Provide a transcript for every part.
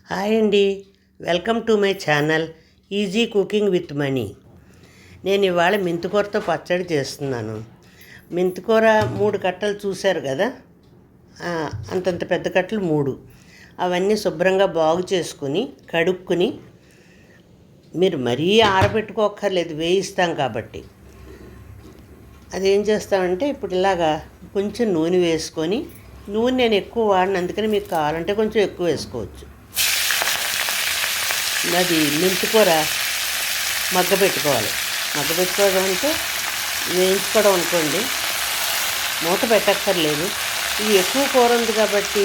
Hi అండి, welcome to my channel easy cooking with money. నేను ఇవాళ మెంతికూరతో పచ్చడి చేస్తున్నాను. మెంతికూర 3 కట్టలు చూశారు కదా, అంతంత పెద్ద కట్టలు 3. అవన్నీ శుభ్రంగా బాగు చేసుకుని కడుక్కుని, మీరు మరీ ఆరబెట్టుకోక్కర్లేదు, వేయిస్తాం కాబట్టి. అదేం చేస్తామంటే ఇప్పుడు ఇలాగా కొంచెం నూనె వేసుకొని, నూనె నేను ఎక్కువ వాడిన, అందుకని మీకు కావాలంటే కొంచెం ఎక్కువ వేసుకోవచ్చు. అది మెంతికూర మగ్గబెట్టుకోవాలి. మగ్గబెట్టుకోవడం అంటే వేయించుకోవడం అనుకోండి, మూత పెట్టక్కర్లేదు. ఇది ఎక్కువ కూర ఉంది కాబట్టి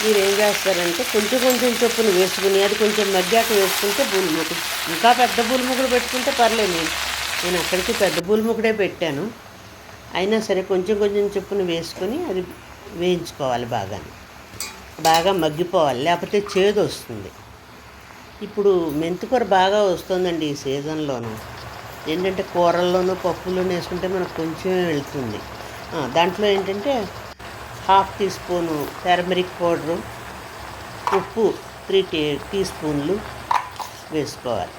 మీరు ఏం చేస్తారంటే కొంచెం కొంచెం చొప్పున వేసుకుని, అది కొంచెం మగ్గాక వేసుకుంటే బూలుముకుడు, ఇంకా పెద్ద బూలుముకుడు పెట్టుకుంటే పర్లేదు. నేను అక్కడికి పెద్ద బూలుముకుడే పెట్టాను. అయినా సరే కొంచెం కొంచెం చొప్పున వేసుకొని అది వేయించుకోవాలి. బాగా మగ్గిపోవాలి, లేకపోతే చేదు వస్తుంది. ఇప్పుడు మెంతికూర బాగా వస్తుందండి ఈ సీజన్లోనూ. ఏంటంటే కూరల్లోనూ పప్పుల్లోనూ వేసుకుంటే మనకు కొంచెం వెళ్తుంది. దాంట్లో ఏంటంటే 1/2 టీ స్పూను టర్మరిక్ పౌడరు, ఉప్పు 3 టీ స్పూన్లు వేసుకోవాలి.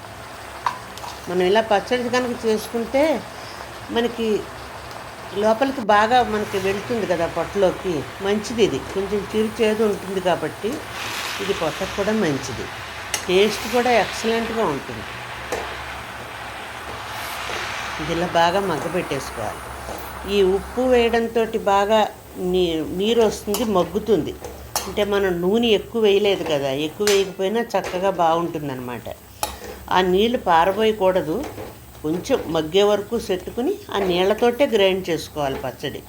మనం ఇలా పచ్చడి కనుక చేసుకుంటే మనకి లోపలికి బాగా మనకి వెళ్తుంది కదా పొట్టలోకి, మంచిది. ఇది కొంచెం చిరు చేదు ఉంటుంది కాబట్టి ఇది పొట్టకు కూడా మంచిది. టేస్ట్ కూడా ఎక్సలెంట్గా ఉంటుంది. ఇది ఇలా బాగా మగ్గబెట్టేసుకోవాలి. ఈ ఉప్పు వేయడంతో బాగా నీరు వస్తుంది, మగ్గుతుంది. అంటే మనం నూనె ఎక్కువ వేయలేదు కదా, ఎక్కువ వేయకపోయినా చక్కగా బాగుంటుంది అన్నమాట. ఆ నీళ్ళు పారబోయకూడదు, కొంచెం మగ్గే వరకు పెట్టుకుని ఆ నీళ్ళతోటే గ్రైండ్ చేసుకోవాలి పచ్చడి.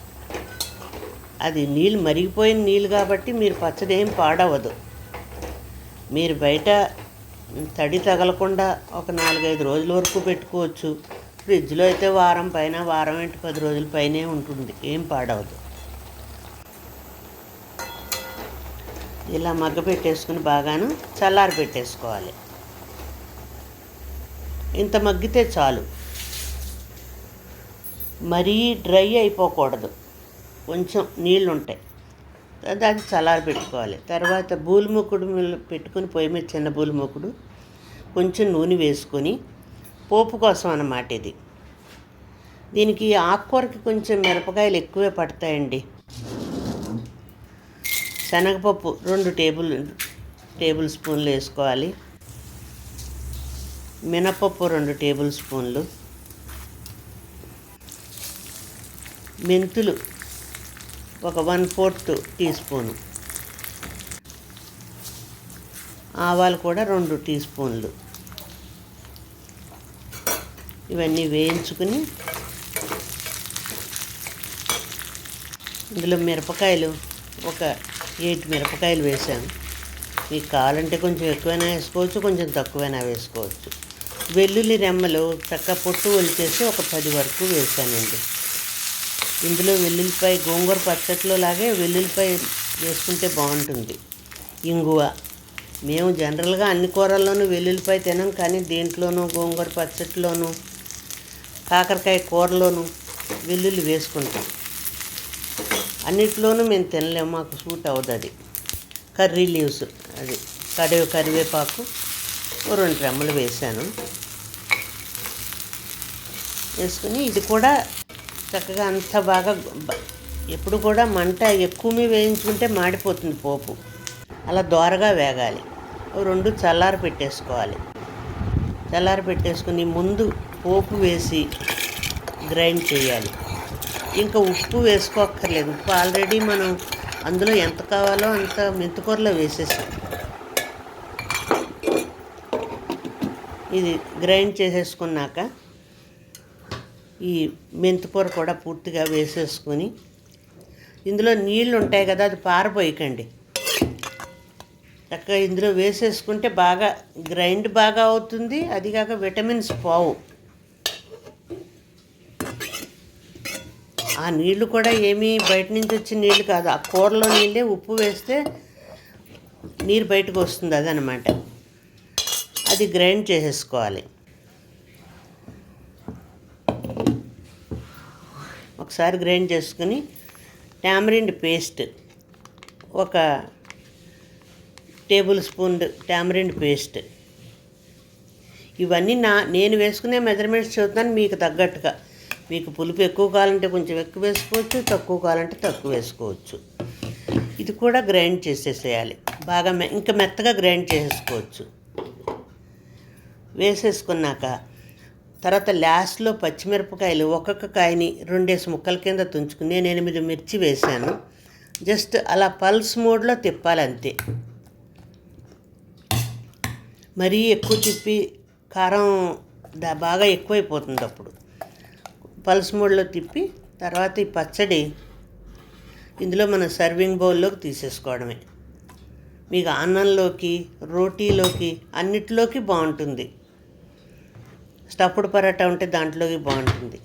అది నీళ్ళు మరిగిపోయిన నీళ్ళు కాబట్టి మీరు పచ్చడి ఏం పాడవదు. మీరు బయట తడి తగలకుండా ఒక 4-5 రోజుల వరకు పెట్టుకోవచ్చు. ఫ్రిడ్జ్లో అయితే వారం పైన, వారం ఏంటి 10 రోజుల పైనే ఉంటుంది, ఏం పాడవదు. ఇలా మగ్గ పెట్టేసుకుని బాగాను చల్లారి పెట్టేసుకోవాలి. ఇంత మగ్గితే చాలు, మరీ డ్రై అయిపోకూడదు, కొంచెం నీళ్ళు ఉంటాయి. అది చల్లారి పెట్టుకోవాలి. తర్వాత బూలుముకుడు పెట్టుకుని పొయ్యి మీద చిన్న బూలుముకుడు కొంచెం నూనె వేసుకొని, పోపు కోసం అన్నమాట ఇది. దీనికి ఆకుకూరకి కొంచెం మిరపకాయలు ఎక్కువే పడతాయండి. శనగపప్పు 2 టేబుల్ స్పూన్లు వేసుకోవాలి. మినపప్పు 2 టేబుల్ స్పూన్లు, మెంతులు ఒక 1/4 టీ స్పూను, ఆవాలు కూడా 2 టీ స్పూన్లు. ఇవన్నీ వేయించుకుని ఇందులో మిరపకాయలు ఒక 8 మిరపకాయలు వేసాను. మీకు కావాలంటే కొంచెం ఎక్కువైనా వేసుకోవచ్చు, కొంచెం తక్కువైనా వేసుకోవచ్చు. వెల్లుల్లి రెమ్మలు చక్క పొట్టు ఒలిచేసి ఒక 10 వరకు వేసానండి. ఇందులో వెల్లుల్లిపాయ గోంగూర పచ్చట్లో లాగే వెల్లుల్లిపాయ వేసుకుంటే బాగుంటుంది. ఇంగువ, మేము జనరల్గా అన్ని కూరల్లోనూ వెల్లుల్లిపాయ తినం, కానీ దీంట్లోనూ గోంగూర పచ్చట్లోనూ కాకరకాయ కూరలోనూ వెల్లుల్లి వేసుకుంటాం. అన్నిట్లోనూ మేము తినలేము, మాకు సూట్ అవుతుంది అది. కర్రీ లీవ్స్, అది కరివేపాకు 2 రెమ్మలు వేసాను. వేసుకుని ఇది కూడా చక్కగా అంత బాగా, ఎప్పుడు కూడా మంట ఎక్కువ వేయించుకుంటే మాడిపోతుంది పోపు. అలా దోరగా వేగాలి. 2 చల్లారి పెట్టేసుకోవాలి. చల్లారి పెట్టేసుకుని ముందు పోపు వేసి గ్రైండ్ చేయాలి. ఇంకా ఉప్పు వేసుకోక్కర్లేదు, ఉప్పు ఆల్రెడీ మనం అందులో ఎంత కావాలో అంత మెంతికూరలో వేసేసాం. ఇది గ్రైండ్ చేసేసుకున్నాక ఈ మెంతికూర కూడా పూర్తిగా వేసేసుకొని, ఇందులో నీళ్ళు ఉంటాయి కదా, అది పారబోయకండి. చక్కగా ఇందులో వేసేసుకుంటే బాగా గ్రైండ్ బాగా అవుతుంది. అదిగాక విటమిన్స్ పోవు. ఆ నీళ్లు కూడా ఏమీ బయట నుంచి వచ్చిన నీళ్ళు కాదు, ఆ కూరలో నీళ్ళే. ఉప్పు వేస్తే నీరు బయటకు వస్తుంది, అదనమాట. అది గ్రైండ్ చేసేసుకోవాలి. ఒకసారి గ్రైండ్ చేసుకుని టామరిండ్ పేస్ట్ ఒక టేబుల్ స్పూన్ టామరిన్ పేస్ట్. ఇవన్నీ నేను వేసుకునే మెజర్మెంట్స్ చెబుతాను మీకు తగ్గట్టుగా. మీకు పులుపు ఎక్కువ కావాలంటే కొంచెం ఎక్కువ వేసుకోవచ్చు, తక్కువ కావాలంటే తక్కువ వేసుకోవచ్చు. ఇది కూడా గ్రైండ్ చేసేసేయాలి బాగా, ఇంకా మెత్తగా గ్రైండ్ చేసేసుకోవచ్చు. వేసేసుకున్నాక తర్వాత లాస్ట్లో పచ్చిమిరపకాయలు ఒక్కొక్క కాయని 2 ముక్కల కింద తుంచుకుని నేను 8 మిర్చి వేసాను. జస్ట్ అలా పల్స్ మోడ్లో తిప్పాలి అంతే. మరీ ఎక్కువ తిప్పి కారం బాగా ఎక్కువైపోతుంది. అప్పుడు పల్స్ మోడ్లో తిప్పి తర్వాత ఈ పచ్చడి ఇందులో మన సర్వింగ్ బౌల్లోకి తీసేసుకోవడమే. మీకు అన్నంలోకి, రోటీలోకి అన్నిటిలోకి బాగుంటుంది. స్టఫ్డ్ పరాటా ఉంటే దాంట్లోకి బాగుంటుంది.